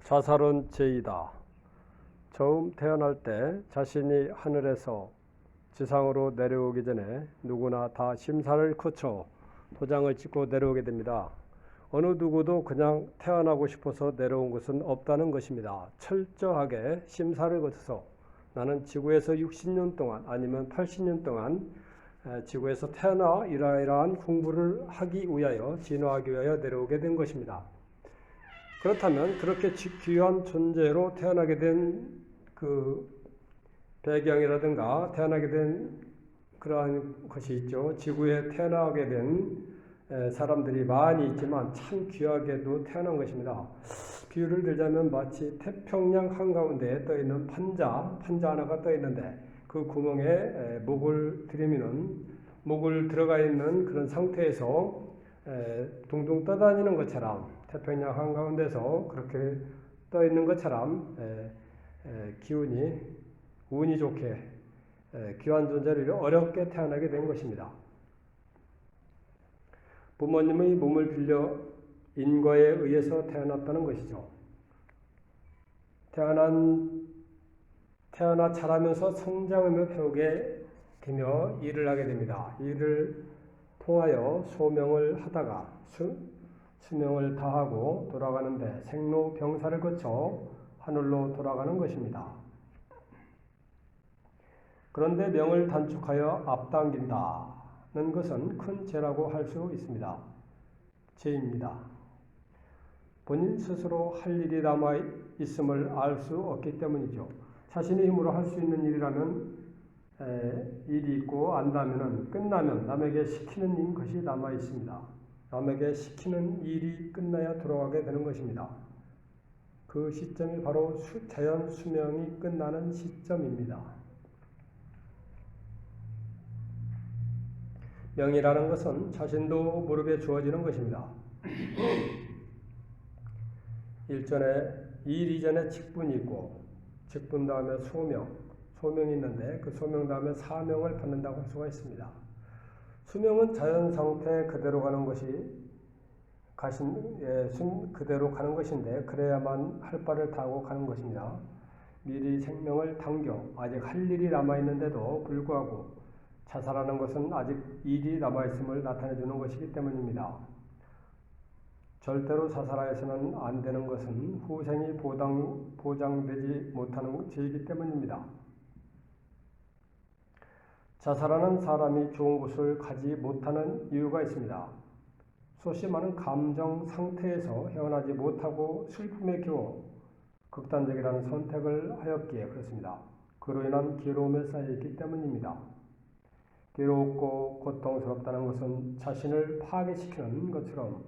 자살은 죄이다. 처음 태어날 때 자신이 하늘에서 지상으로 내려오기 전에 누구나 다 심사를 거쳐 도장을 찍고 내려오게 됩니다. 어느 누구도 그냥 태어나고 싶어서 내려온 것은 없다는 것입니다. 철저하게 심사를 거쳐서 나는 지구에서 60년 동안 아니면 80년 동안 지구에서 태어나 이러이러한 공부를 하기 위하여 진화하기 위하여 내려오게 된 것입니다. 그렇다면 그렇게 귀한 존재로 태어나게 된 그 배경이라든가 태어나게 된 그러한 것이 있죠. 지구에 태어나게 된 사람들이 많이 있지만 참 귀하게도 태어난 것입니다. 비유를 들자면 마치 태평양 한가운데에 떠있는 판자 하나가 떠있는데 그 구멍에 목을 들이미는 목을 들어가 있는 그런 상태에서 둥둥 떠다니는 것처럼 태평양 한가운데서 그렇게 떠있는 것처럼 운이 좋게 귀한 존재를 어렵게 태어나게 된 것입니다. 부모님의 몸을 빌려 인과에 의해서 태어났다는 것이죠. 태어나 자라면서 성장하며 배우게 되며 일을 하게 됩니다. 일을 통하여 소명을 하다가 수명을 다하고 돌아가는데 생로병사를 거쳐 하늘로 돌아가는 것입니다. 그런데 명을 단축하여 앞당긴다는 것은 큰 죄라고 할 수 있습니다. 죄입니다. 본인 스스로 할 일이 남아 있음을 알 수 없기 때문이죠. 자신의 힘으로 할 수 있는 일이라면 일이 있고 안다면 끝나면 남에게 시키는 것이 남아 있습니다. 남에게 시키는 일이 끝나야 돌아가게 되는 것입니다. 그 시점이 바로 자연 수명이 끝나는 시점입니다. 명이라는 것은 자신도 모르게 주어지는 것입니다. 일 이전에 직분이 있고 직분 다음에 소명이 있는데 그 소명 다음에 사명을 받는다고 할 수가 있습니다. 수명은 자연 상태 그대로 가는 것이 그대로 가는 것인데 그래야만 할 바를 다하고 가는 것입니다. 미리 생명을 당겨 아직 할 일이 남아있는데도 불구하고 자살하는 것은 아직 일이 남아있음을 나타내주는 것이기 때문입니다. 절대로 자살하여서는 안 되는 것은 후생이 보장되지 못하는 죄이기 때문입니다. 자살하는 사람이 좋은 곳을 가지 못하는 이유가 있습니다. 소심한 감정 상태에서 헤어나지 못하고 슬픔에 겨워 극단적이라는 선택을 하였기에 그렇습니다. 그로 인한 괴로움에 쌓여있기 때문입니다. 괴롭고 고통스럽다는 것은 자신을 파괴시키는 것처럼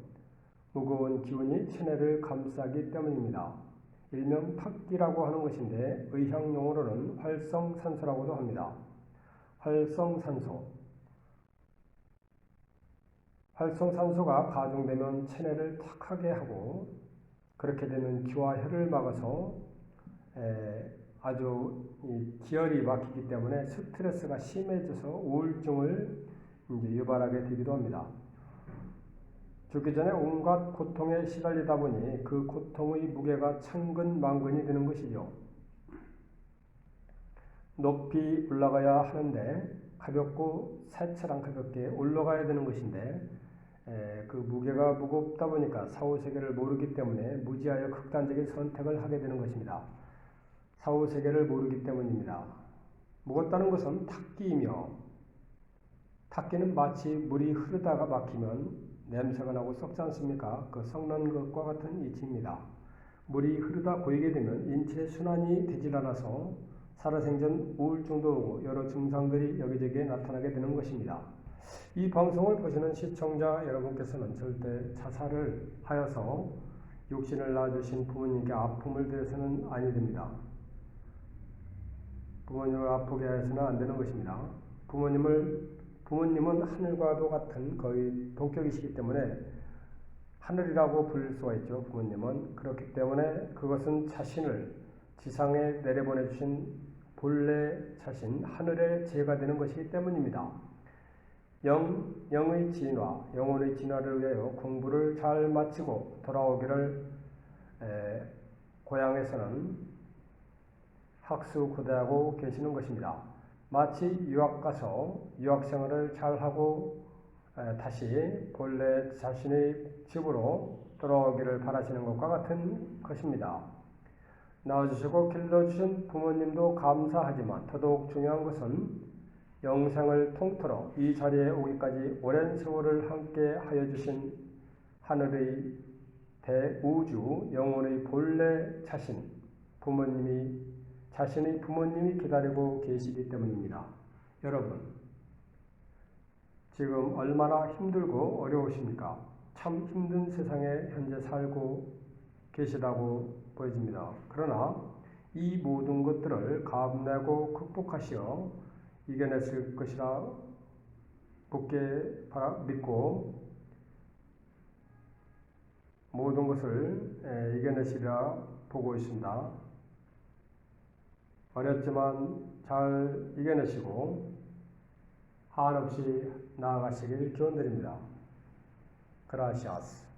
무거운 기운이 체내를 감싸기 때문입니다. 일명 탁기라고 하는 것인데 의학 용어로는 활성산소라고도 합니다. 활성산소가 가중되면 체내를 탁하게 하고 그렇게 되면 기와 혈을 막아서 아주 기혈이 막히기 때문에 스트레스가 심해져서 우울증을 유발하게 되기도 합니다. 죽기 전에 온갖 고통에 시달리다 보니 그 고통의 무게가 천근만근이 되는 것이죠. 높이 올라가야 하는데 가볍고 새처럼 가볍게 올라가야 되는 것인데 그 무게가 무겁다 보니까 사후세계를 모르기 때문에 무지하여 극단적인 선택을 하게 되는 것입니다. 사후세계를 모르기 때문입니다. 무겁다는 것은 탁기이며 탁기는 마치 물이 흐르다가 막히면 냄새가 나고 썩지 않습니까? 그 썩는 것과 같은 이치입니다. 물이 흐르다 고이게 되면 인체 순환이 되질 않아서 살아생전 우울증도 오고 여러 증상들이 여기저기에 나타나게 되는 것입니다. 이 방송을 보시는 시청자 여러분께서는 절대 자살을 하여서 육신을 낳아주신 부모님께 아픔을 드려서는 아니 됩니다. 부모님을 아프게 해서는 안 되는 것입니다. 부모님은 하늘과도 같은 거의 동격이시기 때문에 하늘이라고 부를 수가 있죠. 부모님은 그렇기 때문에 그것은 자신을 지상에 내려보내주신 본래 자신 하늘의 죄가 되는 것이기 때문입니다. 영의 진화, 영혼의 진화를 위하여 공부를 잘 마치고 돌아오기를 고향에서는 학수고대하고 계시는 것입니다. 마치 유학 가서 유학 생활을 잘하고 다시 본래 자신의 집으로 돌아오기를 바라시는 것과 같은 것입니다. 낳아주시고 길러주신 부모님도 감사하지만 더더욱 중요한 것은 영생을 통틀어 이 자리에 오기까지 오랜 세월을 함께 하여 주신 하늘의 대우주 영혼의 본래 자신의 부모님이 기다리고 계시기 때문입니다. 여러분, 지금 얼마나 힘들고 어려우십니까? 참 힘든 세상에 현재 살고 계시다고 보여집니다. 그러나 이 모든 것들을 감내고 극복하시어 이겨냈을 것이라 굳게 믿고 모든 것을 이겨내시리라 보고 있습니다. 어렵지만 잘 이겨내시고 한없이 나아가시길 기원드립니다. 그라시아스.